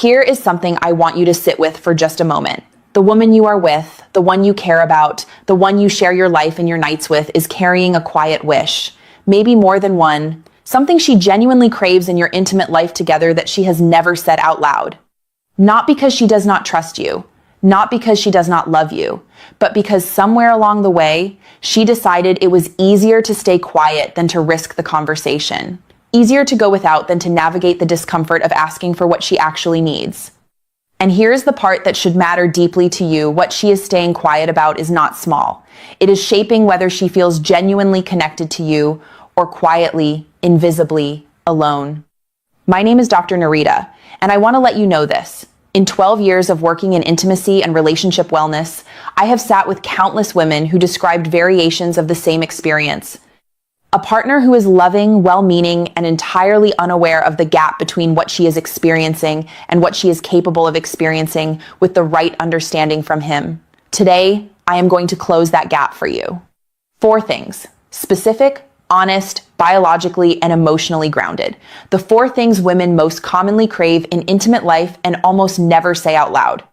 here is something I want you to sit with for just a moment. The woman you are with, the one you care about, the one you share your life and your nights with, is carrying a quiet wish, maybe more than one, something she genuinely craves in your intimate life together that she has never said out loud. Not because she does not trust you, not because she does not love you, but because somewhere along the way, she decided it was easier to stay quiet than to risk the conversation. Easier to go without than to navigate the discomfort of asking for what she actually needs. And here's the part that should matter deeply to you. What she is staying quiet about is not small. It is shaping whether she feels genuinely connected to you or quietly, invisibly, alone. My name is Dr. Nerita, and I want to let you know this. In 12 years of working in intimacy and relationship wellness, I have sat with countless women who described variations of the same experience. A partner who is loving, well-meaning, and entirely unaware of the gap between what she is experiencing and what she is capable of experiencing with the right understanding from him. Today, I am going to close that gap for you. 4 things: specific, honest, biologically, and emotionally grounded. The 4 things women most commonly crave in intimate life and almost never say out loud.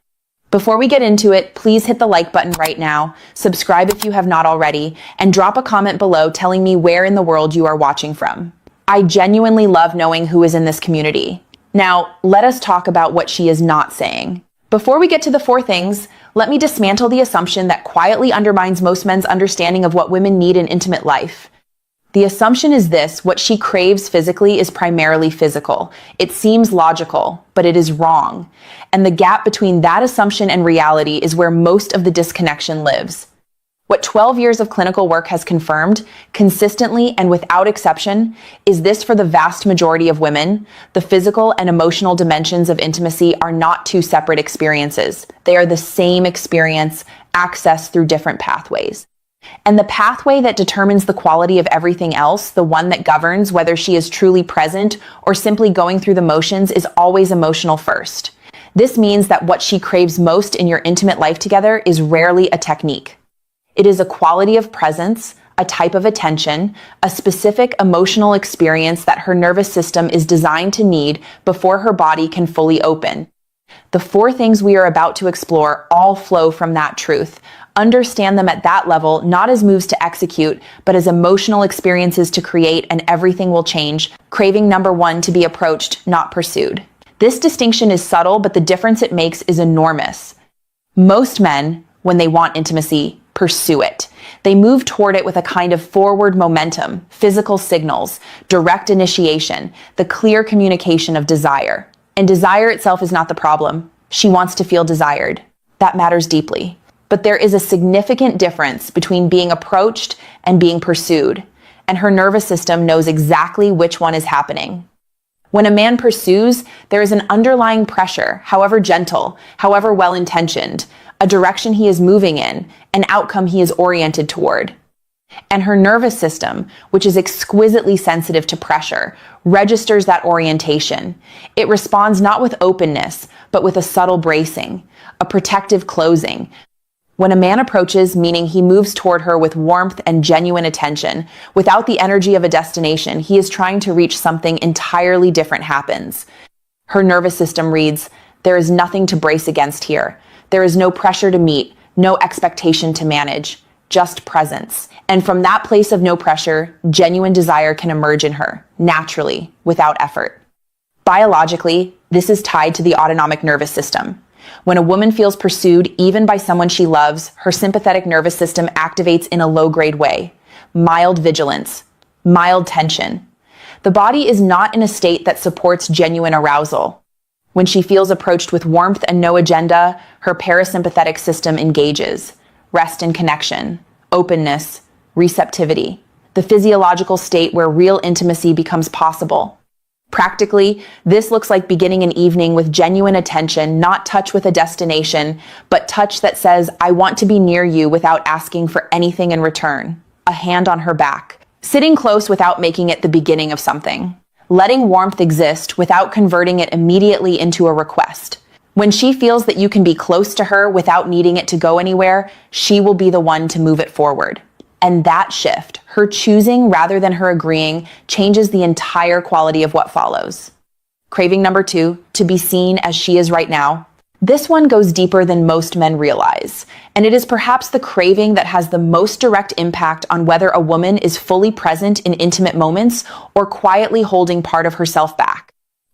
Before we get into it, please hit the like button right now, subscribe if you have not already, and drop a comment below telling me where in the world you are watching from. I genuinely love knowing who is in this community. Now, let us talk about what she is not saying. Before we get to the 4 things, let me dismantle the assumption that quietly undermines most men's understanding of what women need in intimate life. The assumption is this: what she craves physically is primarily physical. It seems logical, but it is wrong. And the gap between that assumption and reality is where most of the disconnection lives. What 12 years of clinical work has confirmed, consistently and without exception, is this: for the vast majority of women, the physical and emotional dimensions of intimacy are not 2 separate experiences. They are the same experience, accessed through different pathways. And the pathway that determines the quality of everything else, the one that governs whether she is truly present or simply going through the motions, is always emotional first. This means that what she craves most in your intimate life together is rarely a technique. It is a quality of presence, a type of attention, a specific emotional experience that her nervous system is designed to need before her body can fully open. The 4 things we are about to explore all flow from that truth. Understand them at that level, not as moves to execute, but as emotional experiences to create, and everything will change. Craving number 1: to be approached, not pursued. This distinction is subtle, but the difference it makes is enormous. Most men, when they want intimacy, pursue it. They move toward it with a kind of forward momentum, physical signals, direct initiation, the clear communication of desire. And desire itself is not the problem. She wants to feel desired. That matters deeply. But there is a significant difference between being approached and being pursued, and her nervous system knows exactly which one is happening. When a man pursues, there is an underlying pressure, however gentle, however well-intentioned, a direction he is moving in, an outcome he is oriented toward. And her nervous system, which is exquisitely sensitive to pressure, registers that orientation. It responds not with openness, but with a subtle bracing, a protective closing. When a man approaches, meaning he moves toward her with warmth and genuine attention, without the energy of a destination, he is trying to reach something entirely different happens. Her nervous system reads, there is nothing to brace against here. There is no pressure to meet, no expectation to manage, just presence. And from that place of no pressure, genuine desire can emerge in her, naturally, without effort. Biologically, this is tied to the autonomic nervous system. When a woman feels pursued, even by someone she loves, her sympathetic nervous system activates in a low-grade way. Mild vigilance, mild tension. The body is not in a state that supports genuine arousal. When she feels approached with warmth and no agenda, her parasympathetic system engages. Rest and connection, openness, receptivity. The physiological state where real intimacy becomes possible. Practically, this looks like beginning an evening with genuine attention, not touch with a destination, but touch that says, I want to be near you without asking for anything in return. A hand on her back. Sitting close without making it the beginning of something. Letting warmth exist without converting it immediately into a request. When she feels that you can be close to her without needing it to go anywhere, she will be the one to move it forward. And that shift, her choosing rather than her agreeing, changes the entire quality of what follows. Craving number 2, to be seen as she is right now. This one goes deeper than most men realize, and it is perhaps the craving that has the most direct impact on whether a woman is fully present in intimate moments or quietly holding part of herself back.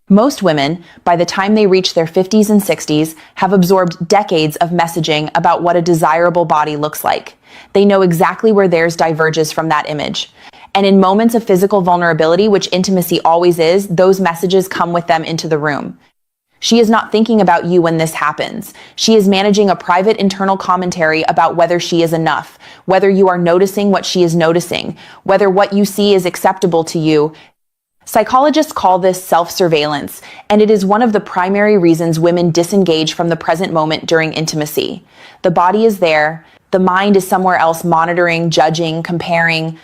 Most women, by the time they reach their 50s and 60s, have absorbed decades of messaging about what a desirable body looks like. They know exactly where theirs diverges from that image. And in moments of physical vulnerability, which intimacy always is, those messages come with them into the room. She is not thinking about you when this happens. She is managing a private internal commentary about whether she is enough, whether you are noticing what she is noticing, whether what you see is acceptable to you. Psychologists call this self-surveillance, and it is one of the primary reasons women disengage from the present moment during intimacy. The body is there, the mind is somewhere else monitoring, judging, comparing.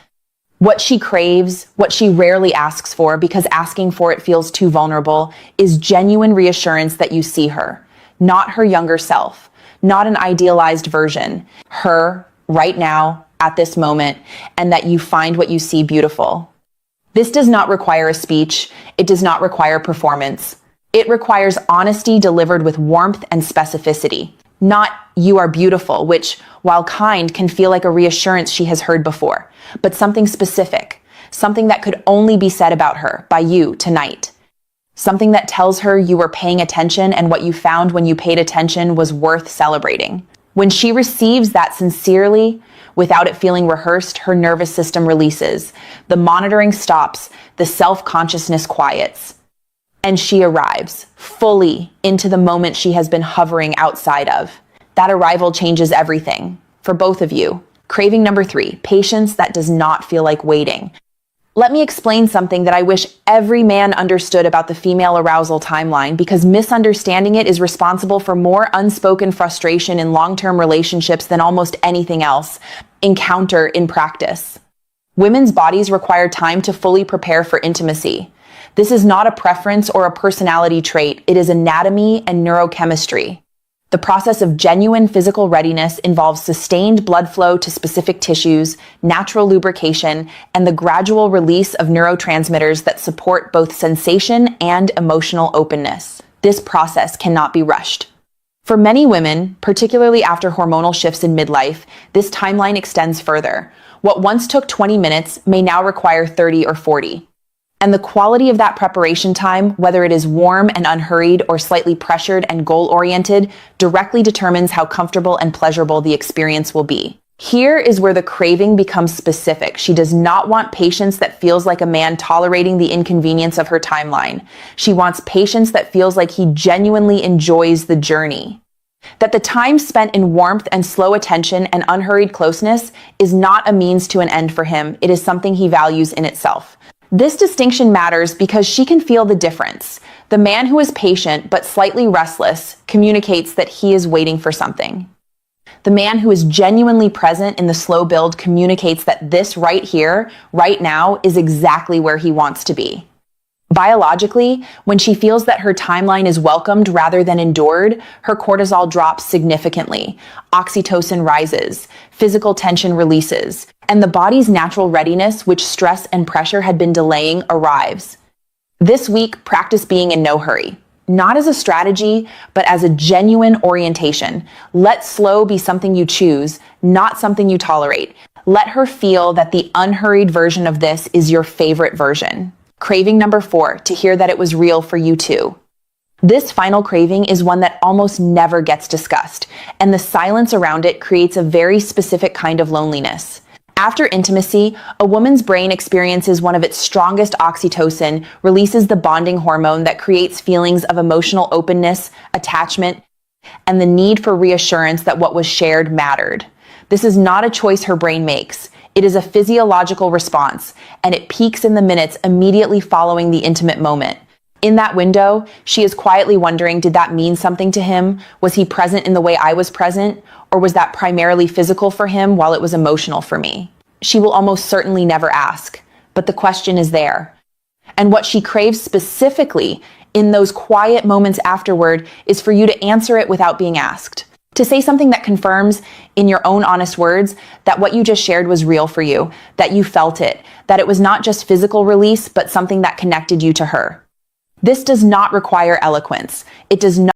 What she craves, what she rarely asks for because asking for it feels too vulnerable, is genuine reassurance that you see her, not her younger self, not an idealized version, her right now, at this moment, and that you find what you see beautiful. This does not require a speech. It does not require performance. It requires honesty delivered with warmth and specificity. Not "you are beautiful," which, while kind, can feel like a reassurance she has heard before, but something specific, something that could only be said about her by you tonight. Something that tells her you were paying attention and what you found when you paid attention was worth celebrating. When she receives that sincerely, without it feeling rehearsed, her nervous system releases. The monitoring stops, the self-consciousness quiets. And she arrives fully into the moment she has been hovering outside of. That arrival changes everything for both of you. Craving number 3, patience that does not feel like waiting. Let me explain something that I wish every man understood about the female arousal timeline, because misunderstanding it is responsible for more unspoken frustration in long-term relationships than almost anything else. Encounter in practice. Women's bodies require time to fully prepare for intimacy. This is not a preference or a personality trait. It is anatomy and neurochemistry. The process of genuine physical readiness involves sustained blood flow to specific tissues, natural lubrication, and the gradual release of neurotransmitters that support both sensation and emotional openness. This process cannot be rushed. For many women, particularly after hormonal shifts in midlife, this timeline extends further. What once took 20 minutes may now require 30 or 40. And the quality of that preparation time, whether it is warm and unhurried or slightly pressured and goal-oriented, directly determines how comfortable and pleasurable the experience will be. Here is where the craving becomes specific. She does not want patience that feels like a man tolerating the inconvenience of her timeline. She wants patience that feels like he genuinely enjoys the journey. That the time spent in warmth and slow attention and unhurried closeness is not a means to an end for him. It is something he values in itself. This distinction matters because she can feel the difference. The man who is patient but slightly restless communicates that he is waiting for something. The man who is genuinely present in the slow build communicates that this right here, right now, is exactly where he wants to be. Biologically, when she feels that her timeline is welcomed rather than endured, her cortisol drops significantly, oxytocin rises, physical tension releases, and the body's natural readiness, which stress and pressure had been delaying, arrives. This week, practice being in no hurry. Not as a strategy, but as a genuine orientation. Let slow be something you choose, not something you tolerate. Let her feel that the unhurried version of this is your favorite version. Craving number 4, to hear that it was real for you too. This final craving is one that almost never gets discussed, and the silence around it creates a very specific kind of loneliness. After intimacy, a woman's brain experiences one of its strongest oxytocin, releases the bonding hormone that creates feelings of emotional openness, attachment, and the need for reassurance that what was shared mattered. This is not a choice her brain makes. It is a physiological response, and it peaks in the minutes immediately following the intimate moment. In that window, she is quietly wondering, did that mean something to him? Was he present in the way I was present? Or was that primarily physical for him while it was emotional for me? She will almost certainly never ask, but the question is there. And what she craves specifically in those quiet moments afterward is for you to answer it without being asked. To say something that confirms, in your own honest words, that what you just shared was real for you, that you felt it, that it was not just physical release, but something that connected you to her. This does not require eloquence. It does not